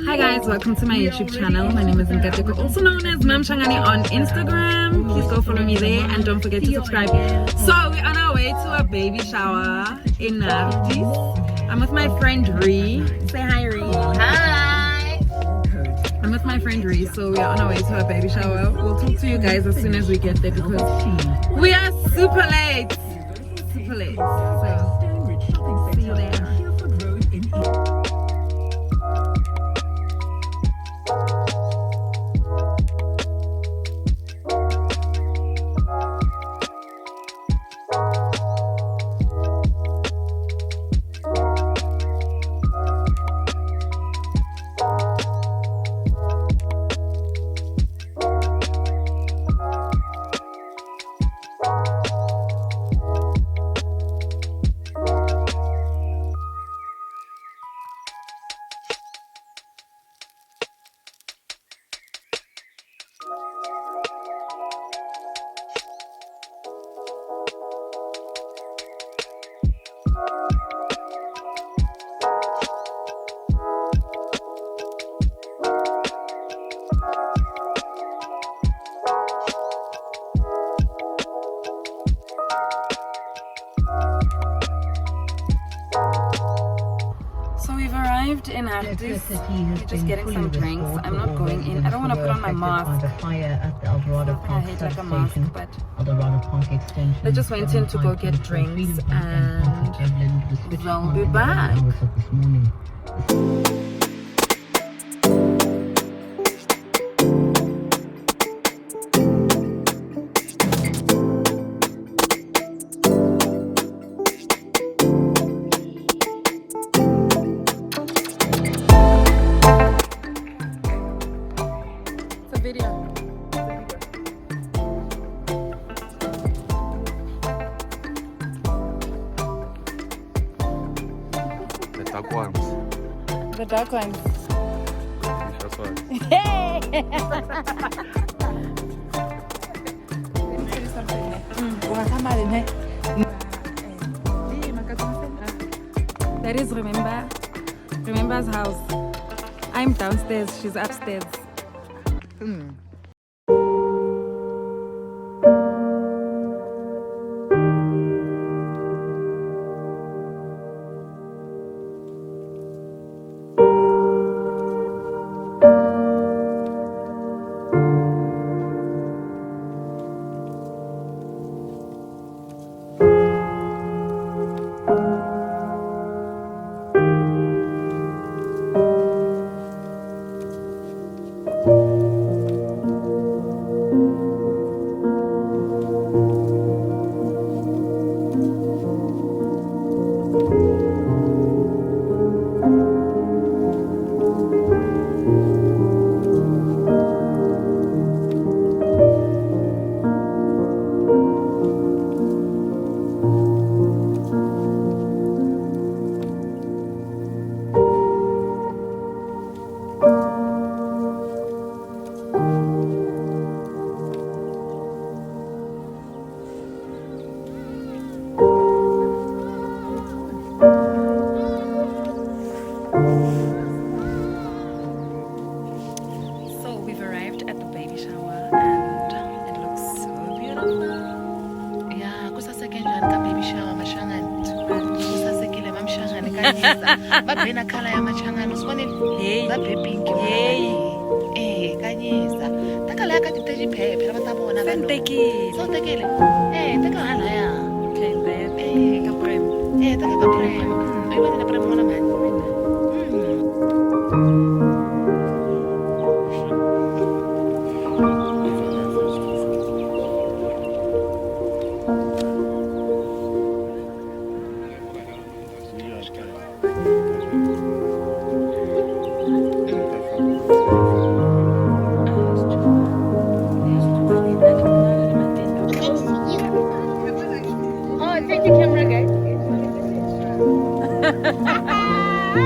Hi guys, welcome to my YouTube channel. My name is Nkateko, also known as Mam Shangani on Instagram. Please go follow me there and don't forget to subscribe. So we're on our way to a baby shower in Harties. I'm with my friend Ree. Say hi, Ree. Hi. I'm with my friend Ree, so we are on our way to a baby shower. We'll talk to you guys as soon as we get there because we are super late. Super late. So see you there. So we've arrived in Harties. We're just getting some drinks. I'm not going in. I don't want to put on my mask. I hate like a mask, but I just went in to go get drinks and we'll be back. The dark ones. That's why. Hey! That is Remember's house. I'm downstairs, she's upstairs. Babena kala ya machangano sibonile babe pink kanyisa takala ya kati teji phephe labatabona ka so tekele teka hala ya Okay, there. Ka prem. teka ka prem uyibona na prem mona mani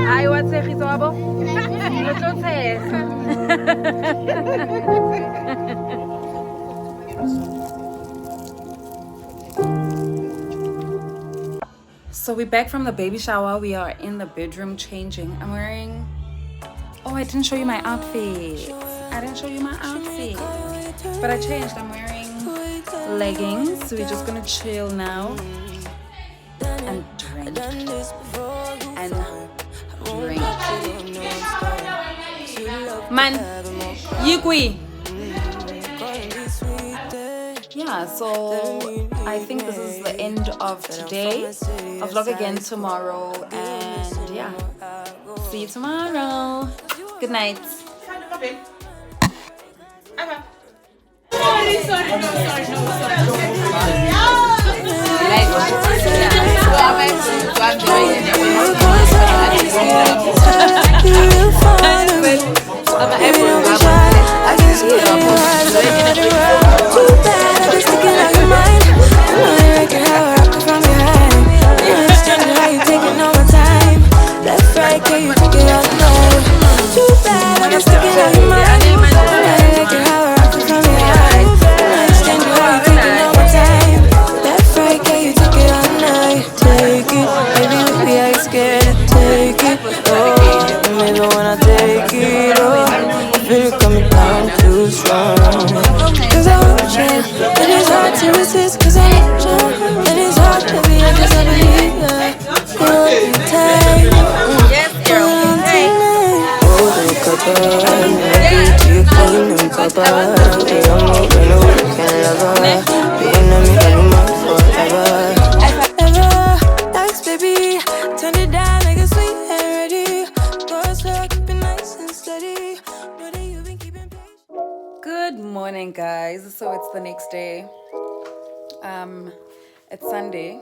Ai, what's it? It's abo. Let's say. So we're back from the baby shower. We are in the bedroom changing. I'm wearing Oh, I didn't show you my outfit. But I changed. I'm wearing leggings. So we're just gonna chill now and drink. Man, Yukwi. Yeah, so I think this is the end of today. I'll vlog again tomorrow, and yeah, see you tomorrow. Good night. Good morning, guys. So it's the next day. It's Sunday,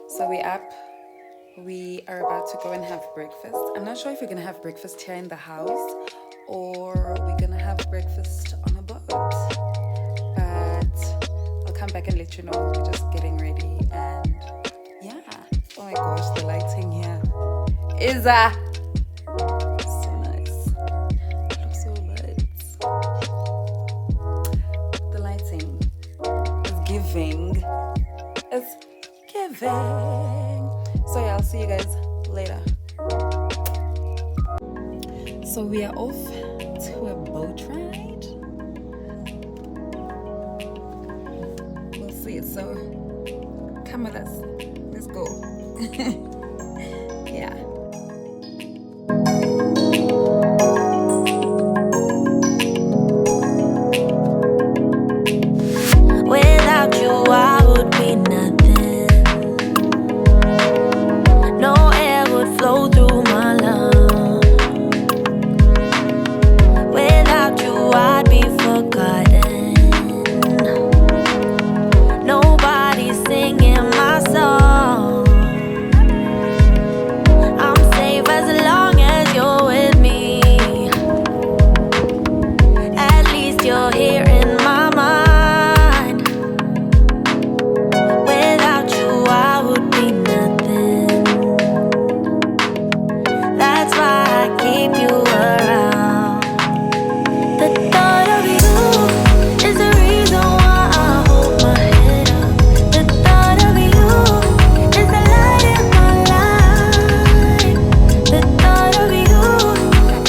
so we're up. We are about to go and have breakfast. I'm not sure if we're gonna have breakfast here in the house or we're gonna have breakfast on a boat. But I'll come back and let you know. We're just getting ready, and yeah. Oh my gosh, the lighting here is so nice. It looks so nice. The lighting is giving. It's giving. So yeah, I'll see you guys later. So we are off to a boat ride. We'll see. So come with us. Let's go. Yeah. Without you, I would be nothing. No air would flow through my lungs. Without you, I'd be forgotten. Nobody's singing my song. I'm safe as long as you're with me. At least you're here in my mind. Without you, I would be nothing. That's why I keep you around. The thought of you is the reason why I hold my head up. The thought of you is the light in my life. The thought of you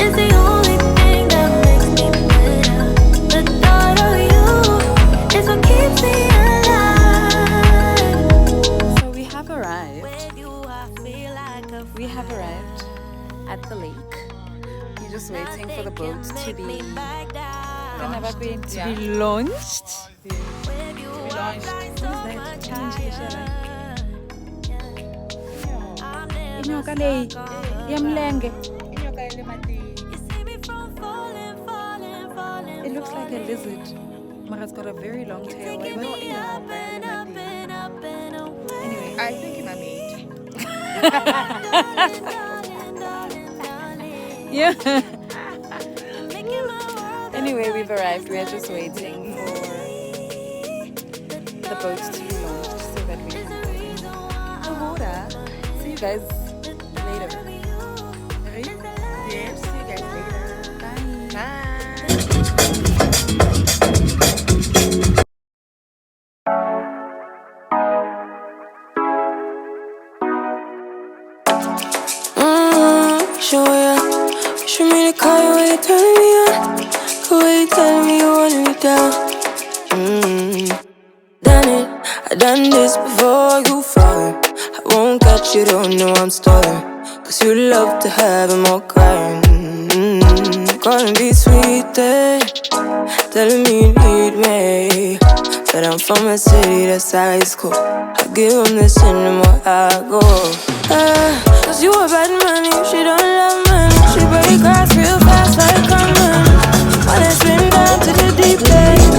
is the only thing that makes me better. The thought of you is what keeps me alive. So we have arrived. With you, I feel like a We have arrived at the lake. We're just waiting for the boat to be launched. Inyoka leyi yemlenge. It looks like a lizard. But it's got a very long tail. Anyway. I think in a need. Yeah. Anyway, we've arrived. We are just waiting for the boat to be launched so that we can go in the water. See you guys later. Yes, see you guys later. Bye. Bye. Sure, yeah. should mean to call you when you're turning me on. The way you telling me you wanted me down. Done it, I done this before you falling. I won't catch you, don't know I'm stalling. Cause you love to have them all crying. Calling me sweet, telling me you need me. But I'm from a city that's high school. I give them this anymore, I go. Cause you a bad money, she don't love money. She break grass real fast like common. Wanna swim down to the deep end.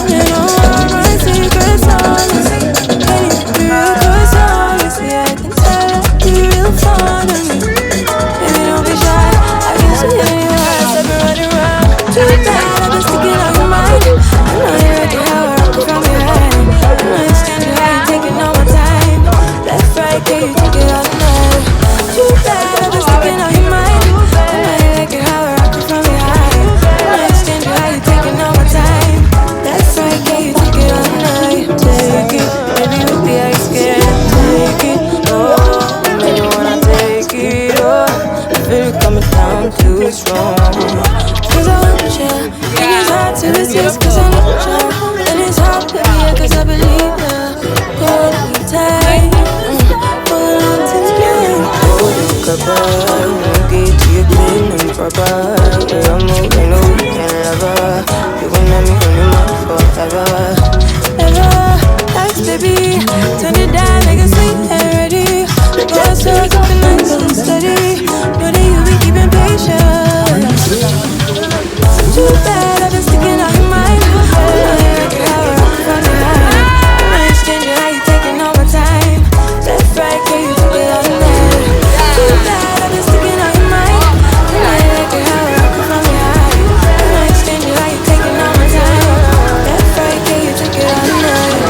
You know all my secrets, honestly. Can you be real close, honestly? I can tell that you real fond of me. Baby, don't be shy, I can see it in your eyes. I've been running around too bad, I've been sticking on your mind. I know you're ready, how I rock from behind. I know it's strange how you taking all my time. Left, right, can you take it all night? Too bad, I've been sticking on your mind. I know you like it how I rock from behind. I know it's strange how you taking all my time. Left, right, can you take it all night? Take it, baby, with the ice can't take it. Oh, maybe wanna take it. Oh, I feel it coming down too strong. Cause I want you, and it's hard to resist. Cause I need you, and it's hard to be here. Cause I believe you. Hold me tight, hold on to me. Hold it, cover, get to your clean and proper. Yeah, I'm moving, no weekend lover. You gon' let me on your mind forever, ever. Thanks, baby, turn it down, make it sweet and ready. Go outside, keep nice and steady. Know that you be keeping patience. Too bad, I've been sticking on your mind. I know you like it how I rock from behind. I know it's strange how you taking all my time. Left, right, can you take it all night? Too bad, I've been sticking on your mind. I know you like it how I rock from behind. I know it's strange how you taking all my time. Left, right, can you take it all night?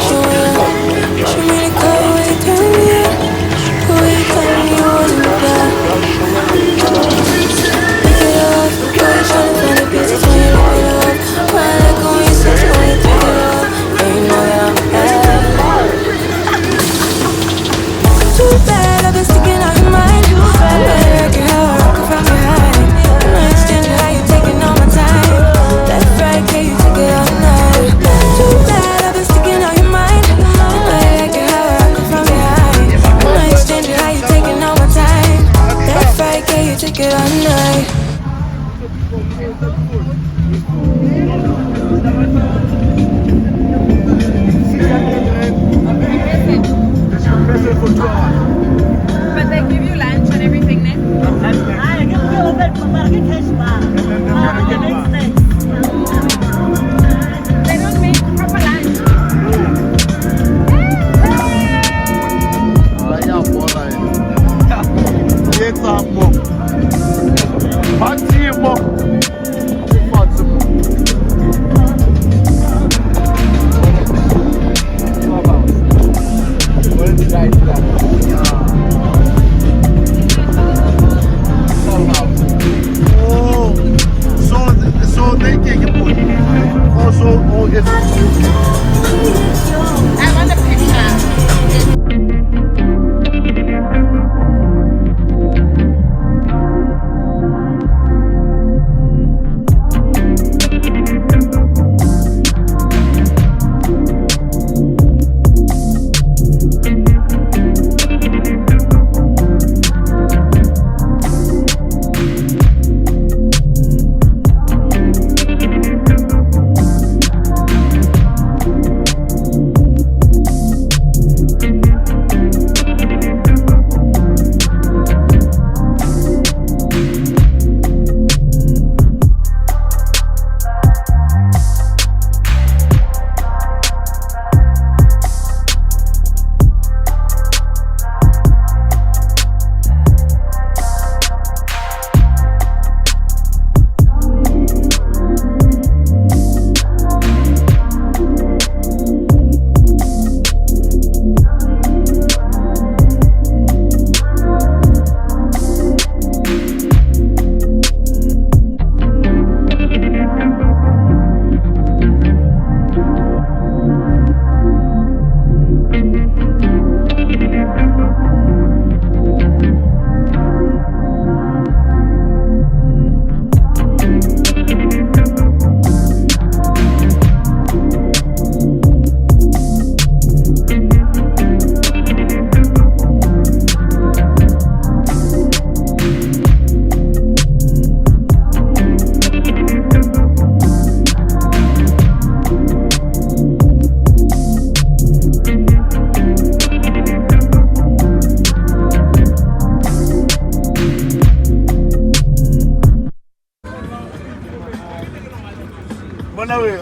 Sure.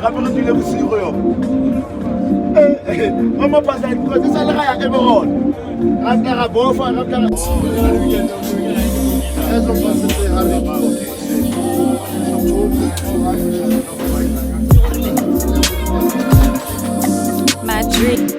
gape re tswile bosigo yo o mo pasa dikotsi sa le ga ya ke bogone ga tla ga bofa ga tla Madrid.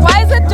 Why is it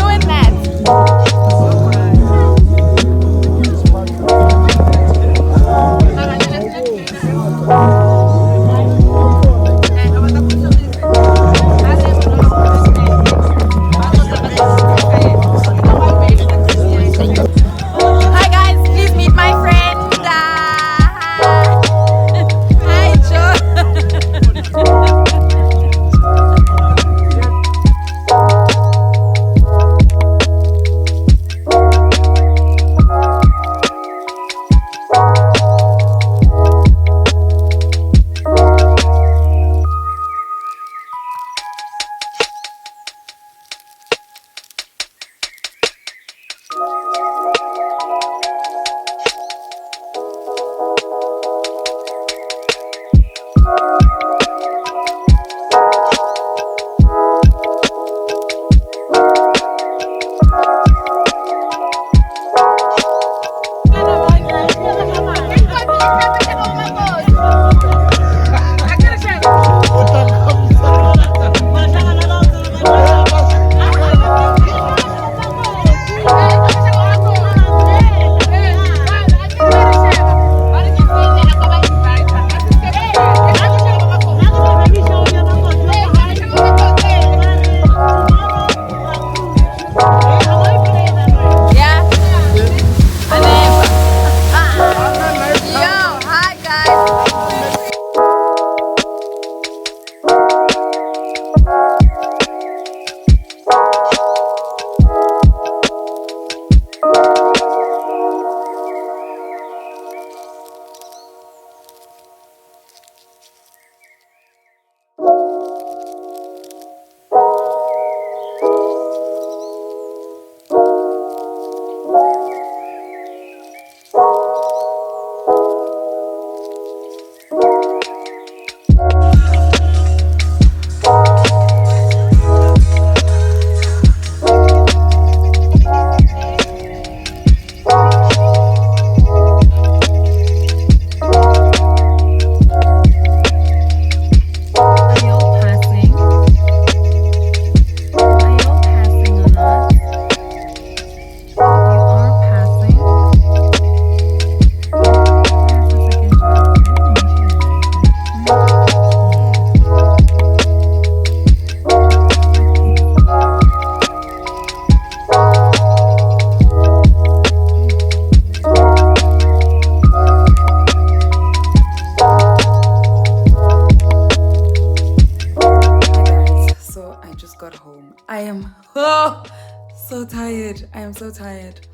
am so tired.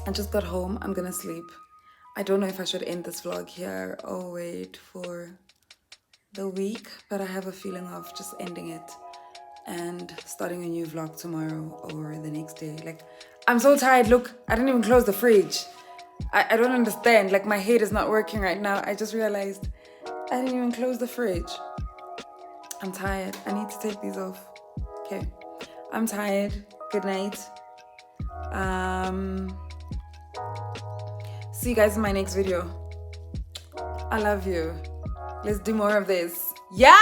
I just got home. I'm gonna sleep. I don't know if I should end this vlog here or wait for the week, but I have a feeling of just ending it and starting a new vlog tomorrow or the next day. Like, I'm so tired. Look, I didn't even close the fridge. I don't understand. Like, my head is not working right now. I just realized I didn't even close the fridge. I'm tired. I need to take these off. Okay. I'm tired. Good night. See you guys in my next video. I love you. Let's do more of this. Yeah?